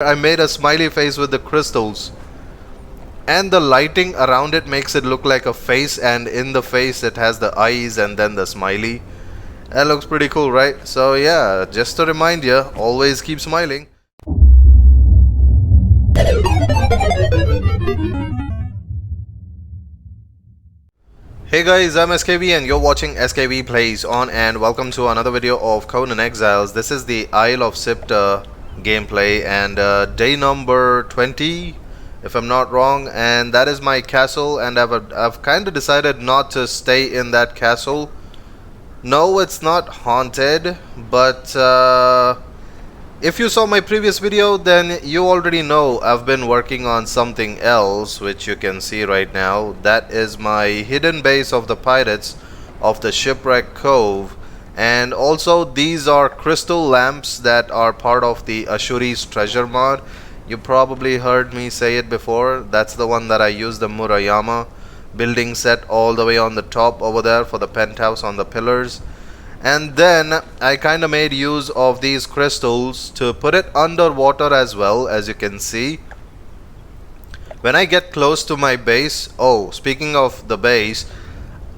I made a smiley face with the crystals, and the lighting around it makes it look like a face, and in the face it has the eyes and then the smiley. That looks pretty cool, right? So yeah, just to remind you, always keep smiling. Hey guys, I'm SKV and you're watching SKVplaysON, and welcome to another video of Conan Exiles. This is the Isle of Siptah gameplay and day number 20 if I'm not wrong, and that is my castle, and I've kind of decided not to stay in that castle. No, it's not haunted, but if you saw my previous video, then you already know I've been working on something else, which you can see right now. That is my hidden base of the pirates of the Shipwreck Cove. And also these are crystal lamps that are part of the Asshuri's Treasure mod. You probably heard me say it before. That's the one that I use the Murayama building set all the way on the top over there for the penthouse on the pillars. And then I kind of made use of these crystals to put it underwater as well, as you can see. When I get close to my base, oh, speaking of the base,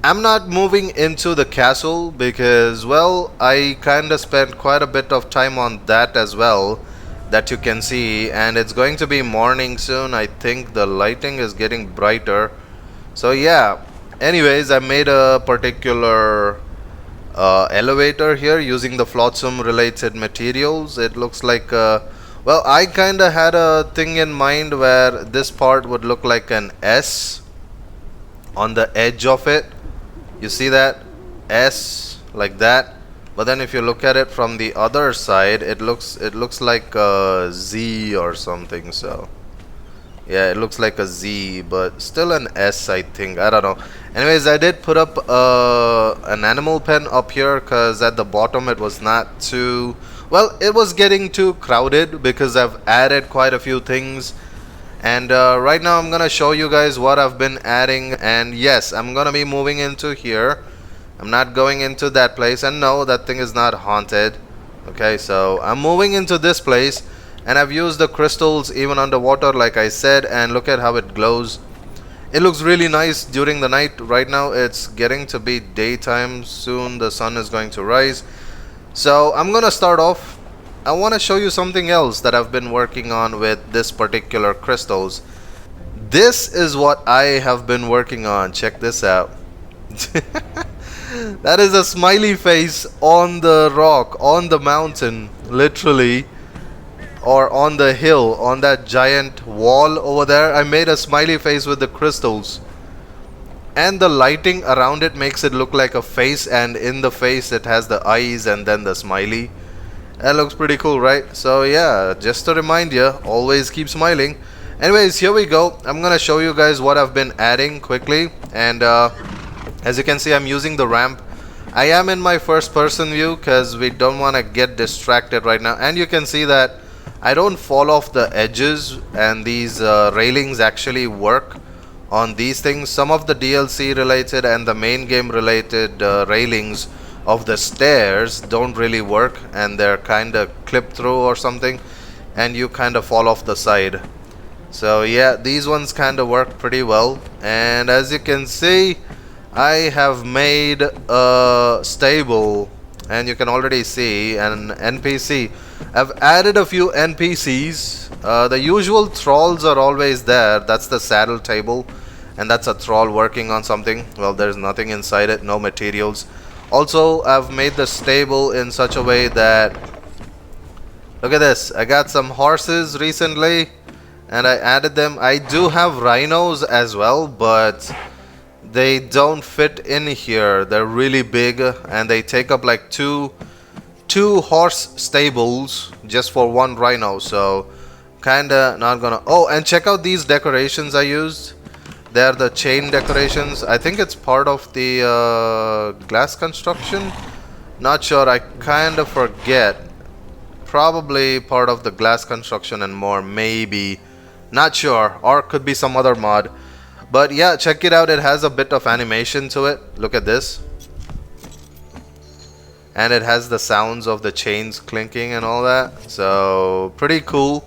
I'm not moving into the castle because, well, I kind of spent quite a bit of time on that as well, that you can see, and it's going to be morning soon. I think the lighting is getting brighter. So yeah, anyways, I made a particular elevator here using the flotsam related materials. It looks like well, I kind of had a thing in mind where this part would look like an S on the edge of it. You see that S like that, but then if you look at it from the other side, it looks like a Z or something. So yeah, it looks like a Z, but still an S, I think. I don't know. Anyways, I did put up an animal pen up here because at the bottom it was not too, well, it was getting too crowded because I've added quite a few things. And right now I'm gonna show you guys what I've been adding. And yes, I'm gonna be moving into here. I'm not going into that place, and no, that thing is not haunted. Okay, so I'm moving into this place, and I've used the crystals even underwater like I said, and look at how it glows. It looks really nice during the night. Right now it's getting to be daytime. Soon the sun is going to rise. So I'm gonna start off. I want to show you something else that I've been working on with this particular crystals. This is what I have been working on. Check this out. That is a smiley face on the rock, on the mountain, literally, or on the hill, on that giant wall over there. I made a smiley face with the crystals, and the lighting around it makes it look like a face, and in the face it has the eyes and then the smiley. That looks pretty cool, right? So yeah, just to remind you, always keep smiling. Anyways, here we go. I'm gonna show you guys what I've been adding quickly. And as you can see, I'm using the ramp. I am in my first person view because we don't want to get distracted right now. And you can see that I don't fall off the edges, and these railings actually work on these things. Some of the DLC related and the main game related railings of the stairs don't really work, and they're kind of clipped through or something, and you kind of fall off the side. So yeah, these ones kind of work pretty well. And as you can see, I have made a stable, and you can already see an NPC. I've added a few NPCs. The usual thralls are always there. That's the saddle table, and that's a thrall working on something. Well, there's nothing inside it, no materials. Also, I've made the stable in such a way that, look at this, I got some horses recently and I added them. I do have rhinos as well, but they don't fit in here. They're really big, and they take up like two horse stables just for one rhino. So kinda not gonna. Oh, and check out these decorations I used. They're the chain decorations. I think it's part of the glass construction. Not sure, I kind of forget. Probably part of the glass construction and more, maybe. Not sure, or could be some other mod. But yeah, check it out. It has a bit of animation to it. Look at this. And it has the sounds of the chains clinking and all that. So pretty cool.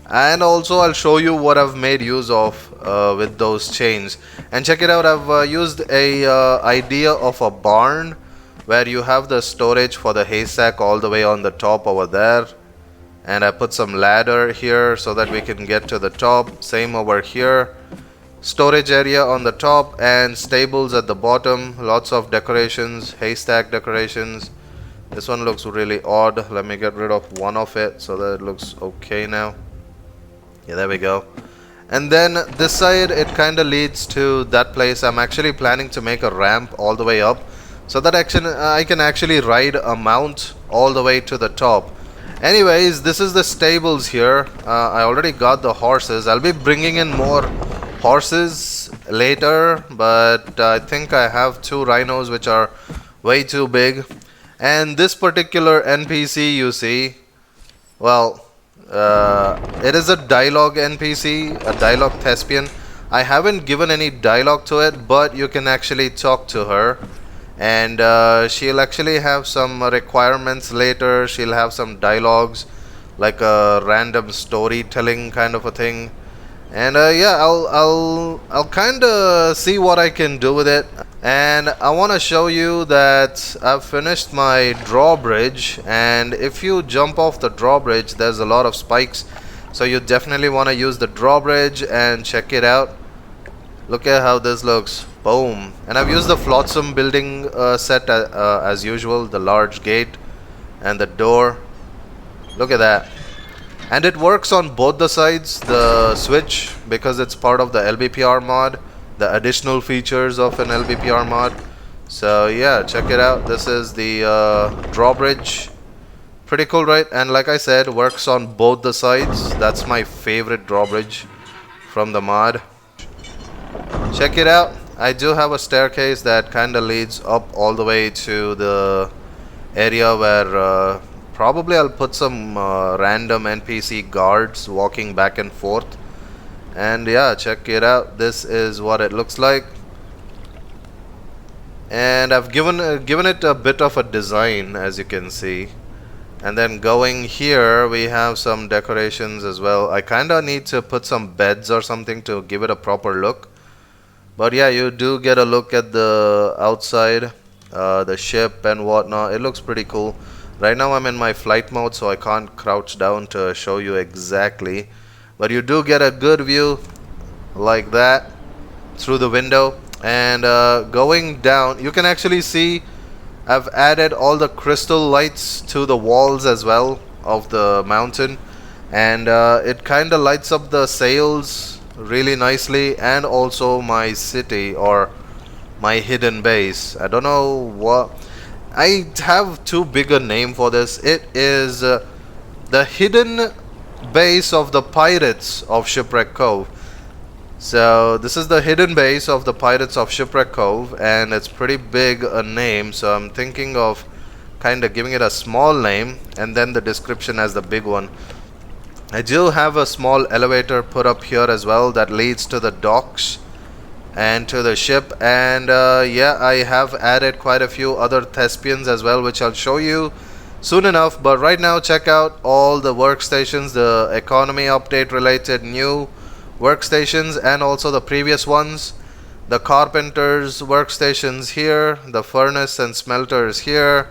And also I'll show you what I've made use of with those chains. And check it out, I've used a idea of a barn where you have the storage for the haystack all the way on the top over there. And I put some ladder here so that we can get to the top. Same over here. Storage area on the top and stables at the bottom. Lots of decorations, haystack decorations. This one looks really odd. Let me get rid of one of it so that it looks okay now. Yeah, there we go. And then this side, it kind of leads to that place. I'm actually planning to make a ramp all the way up so that I can actually ride a mount all the way to the top. Anyways, this is the stables here. I already got the horses. I'll be bringing in more horses later, but I think I have 2 rhinos which are way too big. And this particular NPC you see, well, it is a dialogue NPC, a dialogue thespian. I haven't given any dialogue to it, but you can actually talk to her. And she'll actually have some requirements later. She'll have some dialogues, like a random storytelling kind of a thing. And yeah, I'll kind of see what I can do with it. And I want to show you that I've finished my drawbridge, and if you jump off the drawbridge there's a lot of spikes, so you definitely want to use the drawbridge and check it out. Look at how this looks. Boom. And I've used the flotsam building set as usual, the large gate and the door. Look at that. And it works on both the sides, the switch, because it's part of the LBPR mod, the additional features of an LBPR mod. So yeah, check it out. This is the drawbridge. Pretty cool, right? And like I said, works on both the sides. That's my favorite drawbridge from the mod. Check it out. I do have a staircase that kind of leads up all the way to the area where probably I'll put some random NPC guards walking back and forth. And yeah, check it out. This is what it looks like. And I've given it a bit of a design, as you can see. And then going here, we have some decorations as well. I kind of need to put some beds or something to give it a proper look. But yeah, you do get a look at the outside, the ship and whatnot. It looks pretty cool. Right now I'm in my flight mode, so I can't crouch down to show you exactly. But you do get a good view like that through the window. And going down, you can actually see I've added all the crystal lights to the walls as well of the mountain. And it kind of lights up the sails really nicely, and also my city or my hidden base. I don't know what... I have too big a name for this. It is the hidden base of the pirates of Shipwreck Cove. So this is the hidden base of the pirates of Shipwreck Cove, and it's pretty big a name, so I'm thinking of kind of giving it a small name and then the description as the big one. I do have a small elevator put up here as well that leads to the docks and to the ship. And yeah, I have added quite a few other thespians as well, which I'll show you soon enough. But right now, check out all the workstations, the economy update related new workstations, and also the previous ones. The carpenters workstations here, the furnace and smelters here,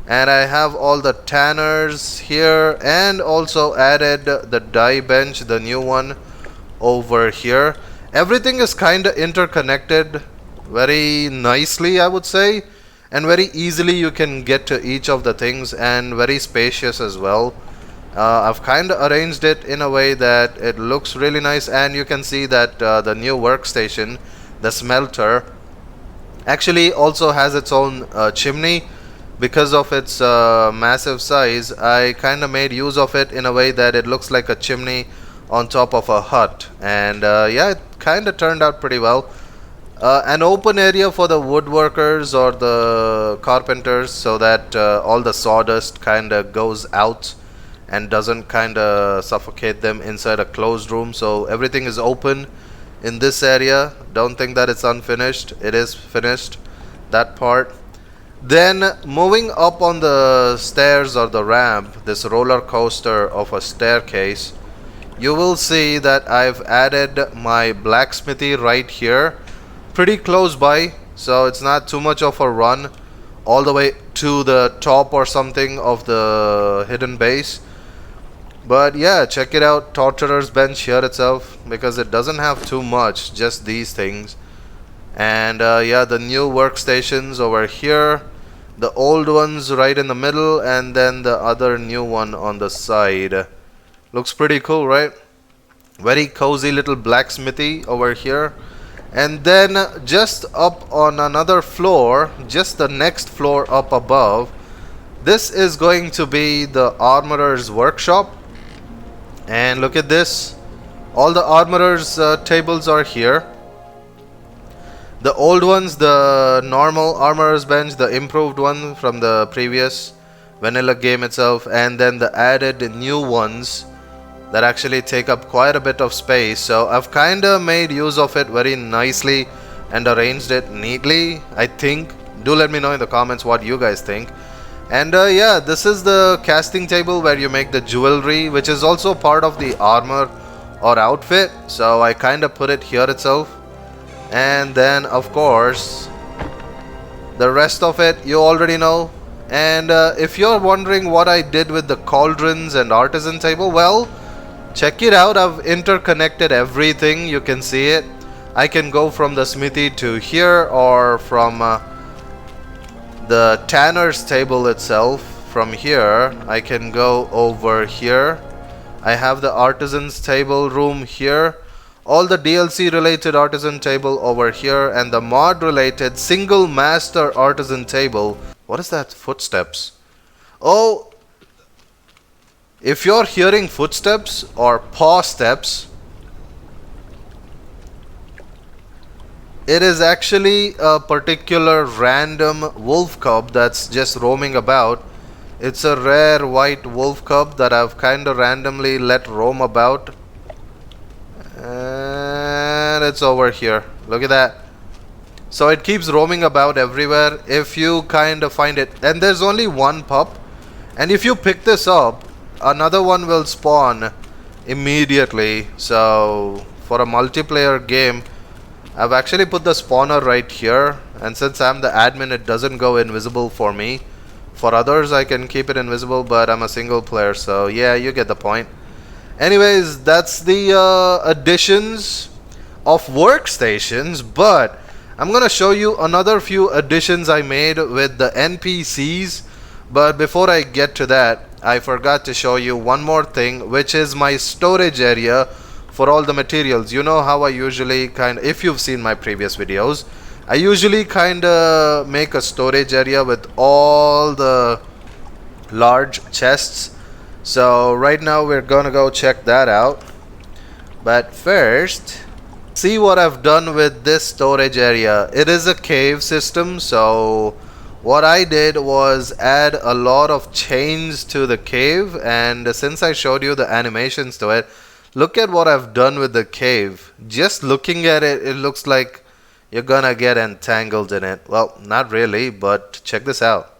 and I have all the tanners here, and also added the dye bench, the new one over here. Everything is kind of interconnected very nicely, I would say, and very easily you can get to each of the things, and very spacious as well. I've kind of arranged it in a way that it looks really nice. And you can see that the new workstation, the smelter, actually also has its own chimney. Because of its massive size, I kind of made use of it in a way that it looks like a chimney on top of a hut. And yeah, it kind of turned out pretty well. An open area for the woodworkers or the carpenters, so that all the sawdust kind of goes out and doesn't kind of suffocate them inside a closed room. So everything is open in this area. Don't think that it's unfinished. It is finished, that part. Then moving up on the stairs or the ramp, this roller coaster of a staircase, you will see that I've added my blacksmithy right here, pretty close by, so it's not too much of a run all the way to the top or something of the hidden base. But yeah, check it out, Torturer's Bench here itself, because it doesn't have too much, just these things. And yeah, the new workstations over here, the old ones right in the middle, and then the other new one on the side. Looks pretty cool, right? Very cozy little blacksmithy over here. And then just up on another floor, just the next floor up above, this is going to be the armorer's workshop. And look at this, all the armorer's tables are here. The old ones, the normal armorer's bench, the improved one from the previous vanilla game itself, and then the added new ones that actually take up quite a bit of space. So I've kinda made use of it very nicely and arranged it neatly, I think. Do let me know in the comments what you guys think. And yeah, this is the casting table where you make the jewelry, which is also part of the armor or outfit. So I kinda put it here itself. And then of course the rest of it you already know. And if you're wondering what I did with the cauldrons and artisan table, well, check it out. I've interconnected everything. You can see it. I can go from the smithy to here, or from the tanner's table itself. From here I can go over here. I have the artisan's table room here, all the DLC related artisan table over here, and the mod related single master artisan table. What is that? Footsteps. Oh, if you're hearing footsteps or paw steps, it is actually a particular random wolf cub that's just roaming about. It's a rare white wolf cub that I've kinda randomly let roam about. And it's over here. Look at that. So it keeps roaming about everywhere if you kinda find it. And there's only one pup. And if you pick this up, another one will spawn immediately. So for a multiplayer game, I've actually put the spawner right here, and since I'm the admin, it doesn't go invisible for me. For others I can keep it invisible, but I'm a single player, so yeah, you get the point. Anyways, that's the additions of workstations, but I'm gonna show you another few additions I made with the NPCs. But before I get to that, I forgot to show you one more thing, which is my storage area for all the materials. You know how I usually if you've seen my previous videos, I usually kinda make a storage area with all the large chests. So right now we're gonna go check that out. But first, see what I've done with this storage area. It is a cave system, so what I did was add a lot of chains to the cave, and since I showed you the animations to it, look at what I've done with the cave. Just looking at it, it looks like you're gonna get entangled in it. Well, not really, but check this out.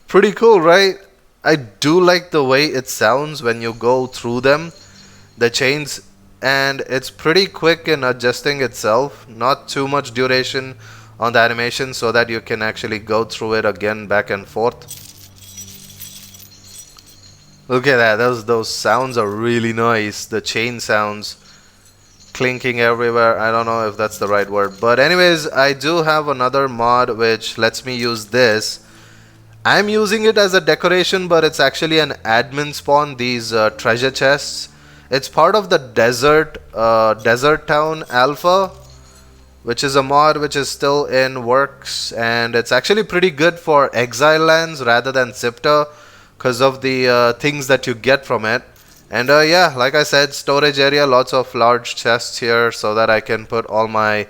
Pretty cool, right? I do like the way it sounds when you go through them, the chains, and it's pretty quick in adjusting itself. Not too much duration on the animation so that you can actually go through it again back and forth. Look at that, those sounds are really nice. The chain sounds clinking everywhere. I don't know if that's the right word, but anyways, I do have another mod which lets me use this. I'm using it as a decoration, but it's actually an admin spawn, these treasure chests. It's part of the Desert Town Alpha, which is a mod which is still in works, and it's actually pretty good for Exile lands rather than Siptah because of the things that you get from it. And yeah, like I said, storage area, lots of large chests here so that I can put all my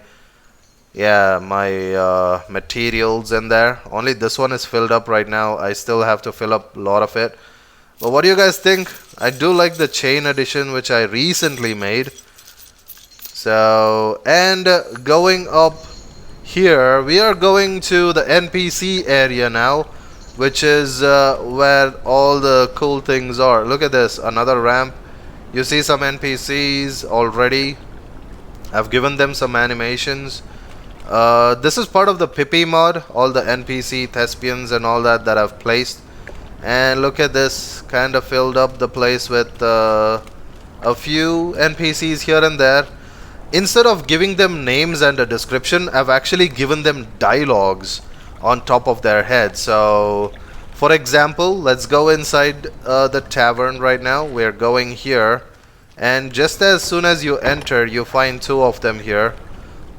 materials in there. Only this one is filled up right now. I still have to fill up a lot of it. But what do you guys think? I do like the chain addition which I recently made. So, and going up here, we are going to the NPC area now, which is where all the cool things are. Look at this, another ramp. You see some NPCs already. I've given them some animations. This is part of the Pippi mod, all the NPC thespians and all that I've placed. And look at this, kind of filled up the place with a few NPCs here and there. Instead of giving them names and a description, I've actually given them dialogues on top of their head. So for example, let's go inside the tavern right now. We're going here, and just as soon as you enter, you find two of them here.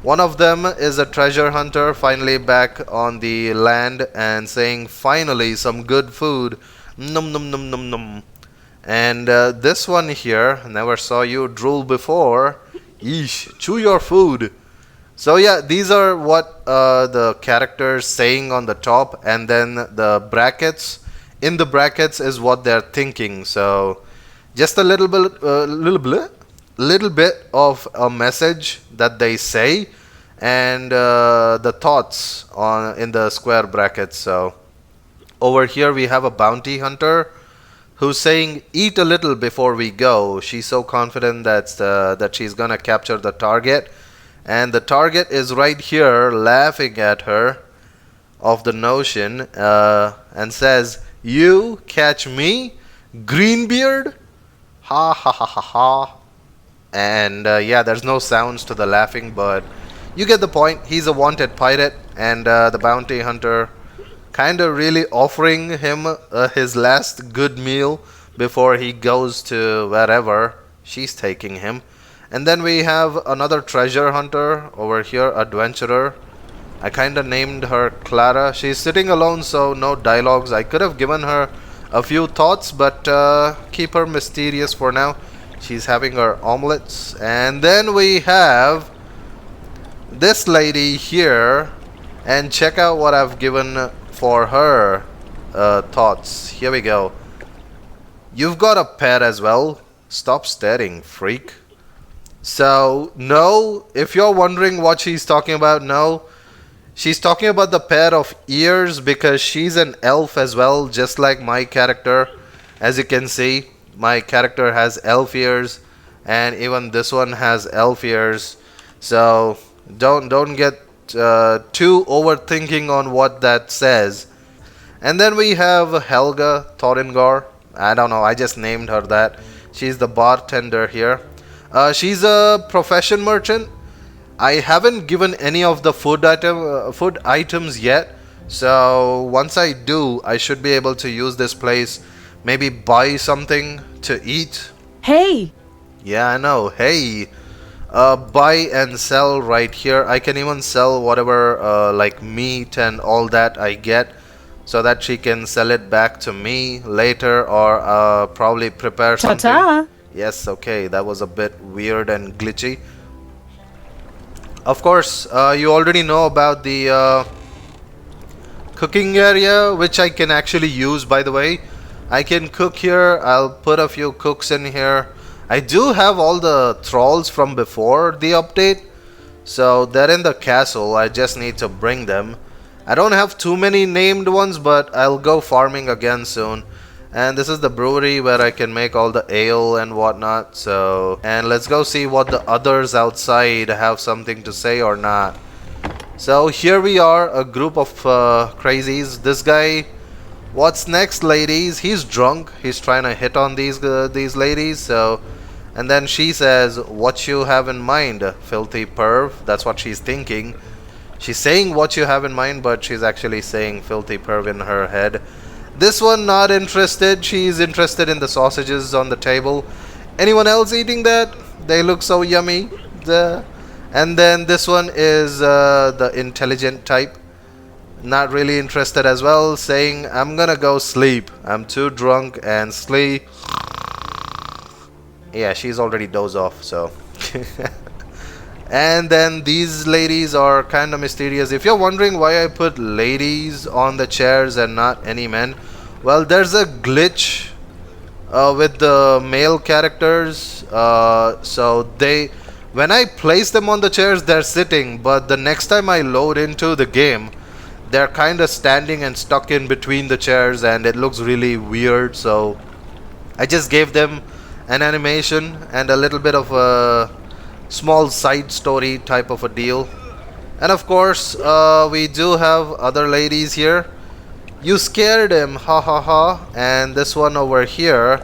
One of them is a treasure hunter, finally back on the land and saying, finally some good food, num num num num num. And this one here, never saw you drool before, yeesh, chew your food. So yeah, these are what the characters saying on the top, and then the brackets. In the brackets is what they're thinking. So just a little bit of a message that they say, and the thoughts on in the square brackets. So over here we have a bounty hunter who's saying, eat a little before we go. She's so confident that she's gonna capture the target. And the target is right here laughing at her of the notion and says, you catch me, Greenbeard? Ha ha ha ha ha. And yeah, there's no sounds to the laughing, but you get the point. He's a wanted pirate, and the bounty hunter kind of really offering him his last good meal before he goes to wherever she's taking him. And then we have another treasure hunter over here, adventurer. I kind of named her Clara. She's sitting alone, so no dialogues. I could have given her a few thoughts, but keep her mysterious for now. She's having her omelets. And then we have this lady here, and check out what I've given for her thoughts. Here we go. You've got a pet as well. Stop staring, freak. So no, if you're wondering what she's talking about, no, she's talking about the pair of ears, because she's an elf as well, just like my character. As you can see, my character has elf ears, and even this one has elf ears. So don't get too overthinking on what that says. And then we have Helga Thoringar. I don't know, I just named her that. She's the bartender here. She's a profession merchant. I haven't given any of the food items yet. So once I do, I should be able to use this place. Maybe buy something to eat. Hey! Yeah, I know. Hey! Buy and sell right here. I can even sell whatever like meat and all that I get, so that she can sell it back to me later, or probably prepare something. Ta-ta! Yes, okay, that was a bit weird and glitchy. Of course, you already know about the cooking area, which I can actually use, by the way. I can cook here. I'll put a few cooks in here. I do have all the thralls from before the update, so they're in the castle. I just need to bring them. I don't have too many named ones, but I'll go farming again soon. And this is the brewery where I can make all the ale and whatnot. So, and let's go see what the others outside have something to say or not. So here we are, a group of crazies. This guy, what's next, ladies? He's drunk. He's trying to hit on these ladies. So, and then she says, what you have in mind, filthy perv? That's what she's thinking. She's saying what you have in mind, but she's actually saying filthy perv in her head. This one not interested. She's interested in the sausages on the table. Anyone else eating that? They look so yummy. And then this one is the intelligent type. Not really interested as well, saying, I'm gonna go sleep. I'm too drunk and sleep. Yeah, she's already dozed off, so. And then these ladies are kind of mysterious. If you're wondering why I put ladies on the chairs and not any men, well, there's a glitch with the male characters. So when I place them on the chairs, they're sitting, but the next time I load into the game, they're kind of standing and stuck in between the chairs, and it looks really weird. So I just gave them an animation and a little bit of a small side story type of a deal. And of course, we do have other ladies here. You scared him, ha ha ha. And this one over here,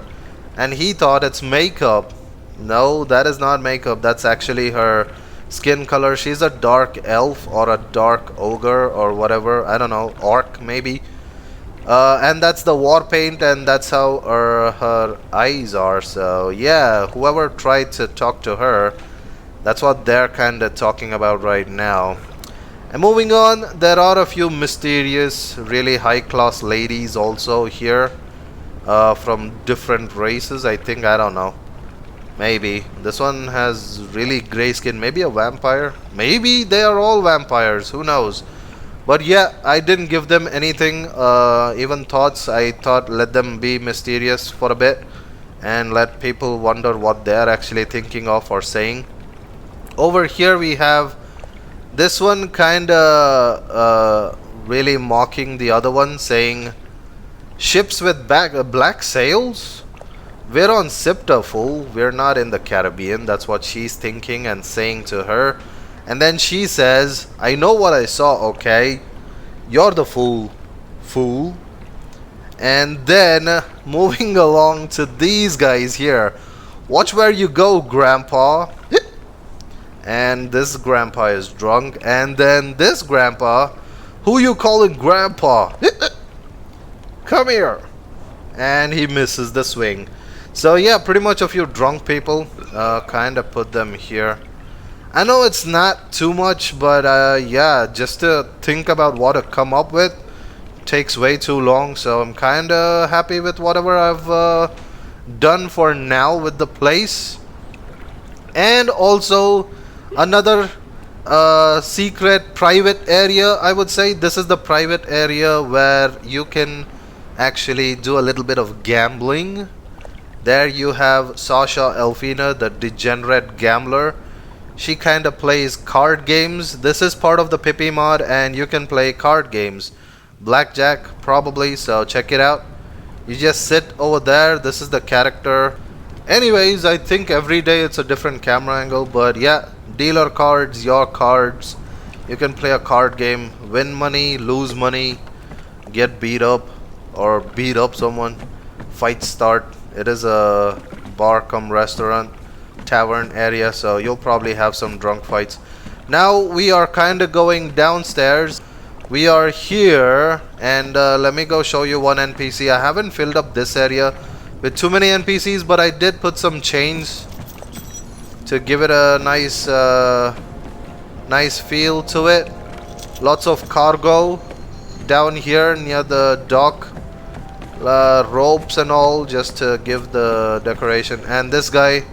and he thought it's makeup. No, that is not makeup. That's actually her skin color. She's a dark elf or a dark ogre or whatever. I don't know, orc maybe. And that's the war paint, and that's how her eyes are. So yeah, whoever tried to talk to her, that's what they're kind of talking about right now. And moving on, there are a few mysterious, really high-class ladies also here, from different races, I think. I don't know. Maybe. This one has really grey skin. Maybe a vampire? Maybe they are all vampires. Who knows? But yeah, I didn't give them anything, even thoughts. I thought let them be mysterious for a bit and let people wonder what they're actually thinking of or saying. Over here we have this one kinda really mocking the other one, saying, ships with black sails? We're on Siptah, fool. We're not in the Caribbean. That's what she's thinking and saying to her. And then she says, I know what I saw, okay? You're the fool. Fool. And then, moving along to these guys here. Watch where you go, Grandpa. And this grandpa is drunk. And then this grandpa, who you calling Grandpa? Come here. And he misses the swing. So yeah, pretty much a few drunk people. Kind of put them here. I know it's not too much, but yeah, just to think about what to come up with takes way too long. So I'm kind of happy with whatever I've done for now with the place. And also another secret private area, I would say. This is the private area where you can actually do a little bit of gambling. There you have Sasha Elfina, the degenerate gambler. She kind of plays card games. This is part of the Pippi mod, and you can play card games. Blackjack probably, so check it out. You just sit over there. This is the character. Anyways, I think every day it's a different camera angle, but yeah, dealer cards, your cards. You can play a card game, win money, lose money, get beat up or beat up someone. Fight start. It is a bar cum restaurant tavern area, so you'll probably have some drunk fights. Now we are kind of going downstairs. We are here, and let me go show you one NPC. I haven't filled up this area with too many NPCs, but I did put some chains to give it a nice nice feel to it. Lots of cargo down here near the dock. Ropes and all, just to give the decoration. And this guy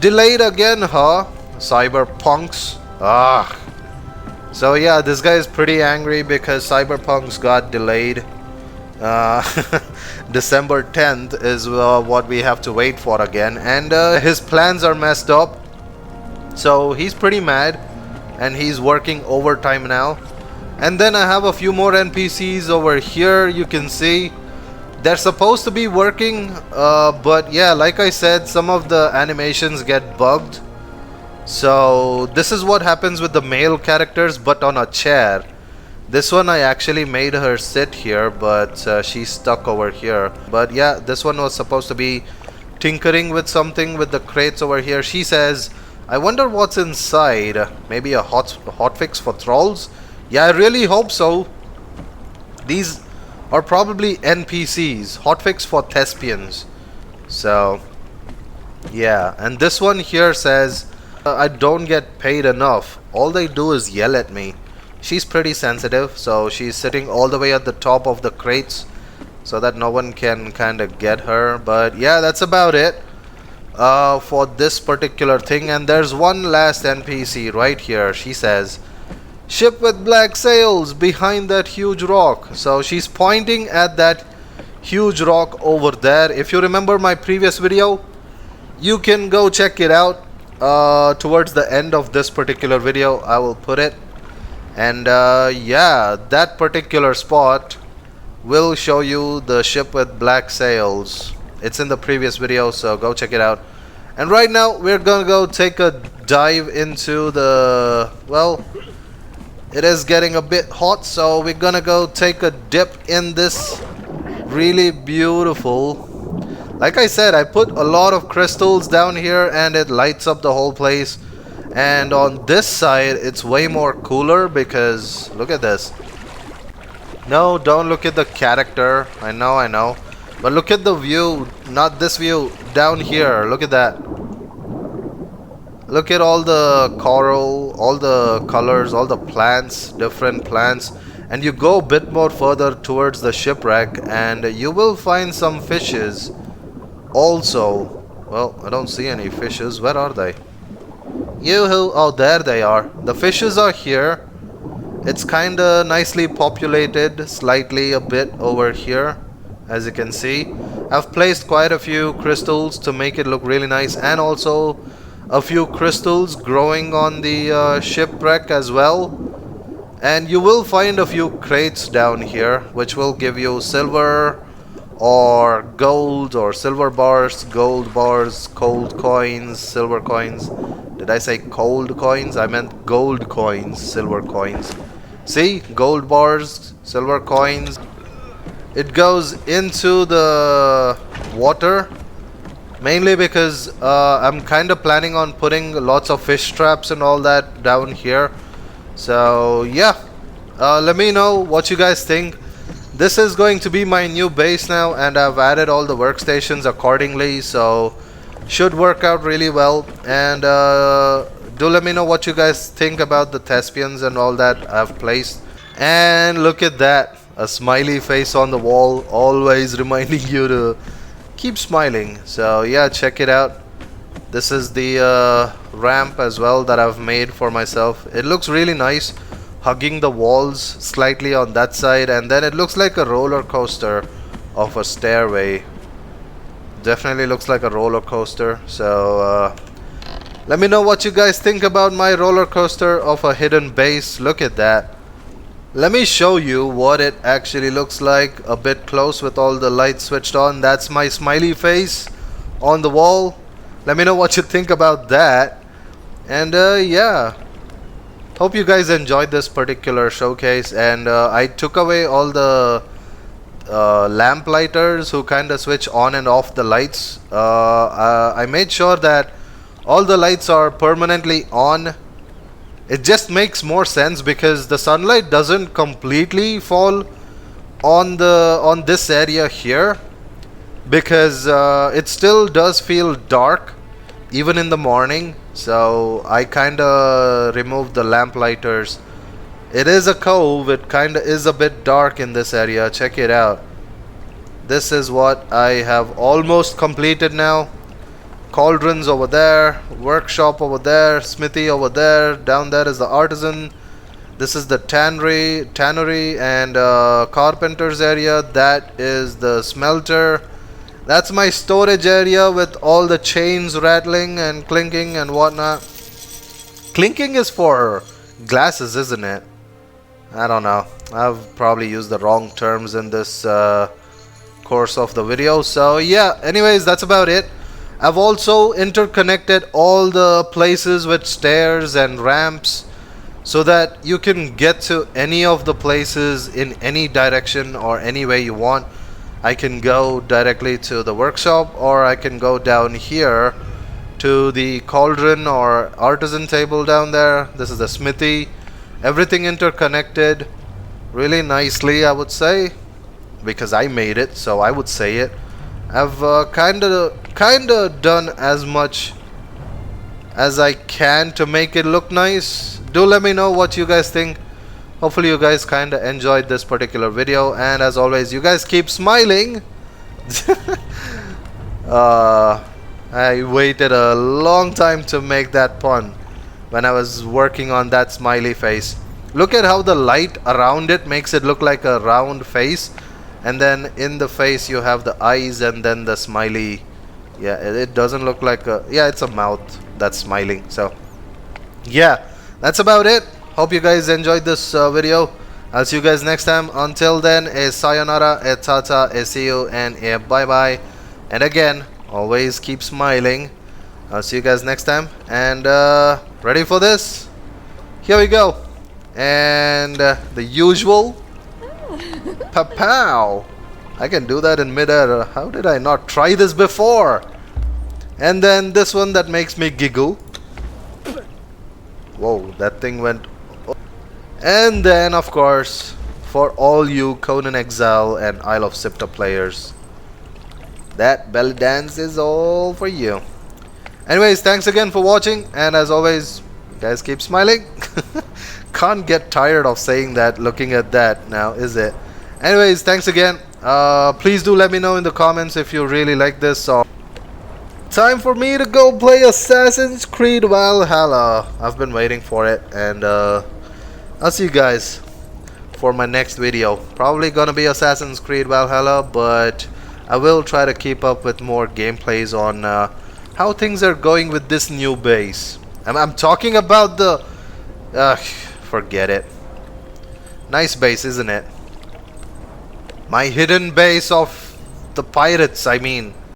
delayed again, huh? Cyberpunks. So yeah, this guy is pretty angry because Cyberpunks got delayed. December 10th is what we have to wait for again, and his plans are messed up, so he's pretty mad and he's working overtime now. And then I have a few more NPCs over here. You can see they're supposed to be working, but yeah, like I said, some of the animations get bugged. So this is what happens with the male characters, but on a chair. This one I actually made her sit here, but she's stuck over here. But yeah, this one was supposed to be tinkering with something with the crates over here. She says, I wonder what's inside. Maybe a hotfix for Thralls? Yeah, I really hope so. These are probably NPCs, hotfix for thespians. So yeah, and this one here says, I don't get paid enough. All they do is yell at me. She's pretty sensitive, so she's sitting all the way at the top of the crates so that no one can kind of get her. But yeah, that's about it for this particular thing. And there's one last NPC right here. She says, ship with black sails behind that huge rock. So she's pointing at that huge rock over there. If you remember my previous video, you can go check it out towards the end of this particular video. I will put it. And yeah, that particular spot will show you the ship with black sails. It's in the previous video, so go check it out. And right now we're gonna go take a dive into the, well, it is getting a bit hot, so we're gonna go take a dip in this really beautiful, like I said, I put a lot of crystals down here and it lights up the whole place. And on this side it's way more cooler because look at this. No, don't look at the character. I know, but look at the view, not this view, down here. Look at that. Look at all the coral, all the colors, all the plants, different plants. And you go a bit more further towards the shipwreck and you will find some fishes also. Well, I don't see any fishes. Where are they? Yoo-hoo. Oh, there they are. The fishes are here. It's kinda nicely populated, slightly a bit over here, as you can see. I've placed quite a few crystals to make it look really nice, and also a few crystals growing on the shipwreck as well. And you will find a few crates down here which will give you silver or gold or silver bars, gold bars, cold coins, silver coins. Did I say cold coins? I meant gold coins, silver coins. See, gold bars, silver coins. It goes into the water mainly because I'm kind of planning on putting lots of fish traps and all that down here. So yeah, let me know what you guys think. This is going to be my new base now, and I've added all the workstations accordingly, so should work out really well. And do let me know what you guys think about the thespians and all that I've placed. And look at that, a smiley face on the wall, always reminding you to keep smiling. So yeah, check it out. This is the ramp as well that I've made for myself. It looks really nice, hugging the walls slightly on that side, and then it looks like a roller coaster of a stairway. Definitely looks like a roller coaster. So let me know what you guys think about my roller coaster of a hidden base. Look at that. Let me show you what it actually looks like a bit close with all the lights switched on. That's my smiley face on the wall. Let me know what you think about that. And yeah, hope you guys enjoyed this particular showcase. And I took away all the lamp lighters who kind of switch on and off the lights. I made sure that all the lights are permanently on. It just makes more sense because the sunlight doesn't completely fall on this area here, because it still does feel dark even in the morning. So I kinda removed the lamp lighters. It is a cove, it kinda is a bit dark in this area. Check it out. This is what I have almost completed now. Cauldrons over there, workshop over there, smithy over there, down there is the artisan. This is the tannery and carpenter's area. That is the smelter. That's my storage area with all the chains rattling and clinking and whatnot. Clinking is for glasses, isn't it? I don't know. I've probably used the wrong terms in this course of the video. So yeah, anyways, that's about it. I've also interconnected all the places with stairs and ramps so that you can get to any of the places in any direction or any way you want. I can go directly to the workshop, or I can go down here to the cauldron or artisan table down there. This is the smithy. Everything interconnected really nicely, I would say, because I made it, so I would say it. I've kinda done as much as I can to make it look nice. Do let me know what you guys think. Hopefully you guys kinda enjoyed this particular video, and as always, you guys keep smiling. I waited a long time to make that pun when I was working on that smiley face. Look at how the light around it makes it look like a round face, and then in the face you have the eyes and then the smiley. Yeah, it doesn't look like a, yeah, it's a mouth that's smiling. So yeah, that's about it. hope you guys enjoyed this video. I'll see you guys next time. Until then, a sayonara, a tata, a see you, and a bye bye. And again, always keep smiling. I'll see you guys next time. And ready for this? Here we go. And the usual Papow. I can do that in midair. How did I not try this before? And then this one that makes me giggle. Whoa, that thing went. And then, of course, for all you Conan Exile and Isle of Siptah players, that belly dance is all for you. Anyways, thanks again for watching, and as always, guys, keep smiling. Can't get tired of saying that, looking at that now, is it? Anyways, thanks again. Please do let me know in the comments if you really like this song. Time for me to go play Assassin's Creed Valhalla. I've been waiting for it, and I'll see you guys for my next video. Probably gonna be Assassin's Creed Valhalla, but I will try to keep up with more gameplays on how things are going with this new base. I'm talking about the forget it. Nice base, isn't it? My hidden base of the pirates, I mean.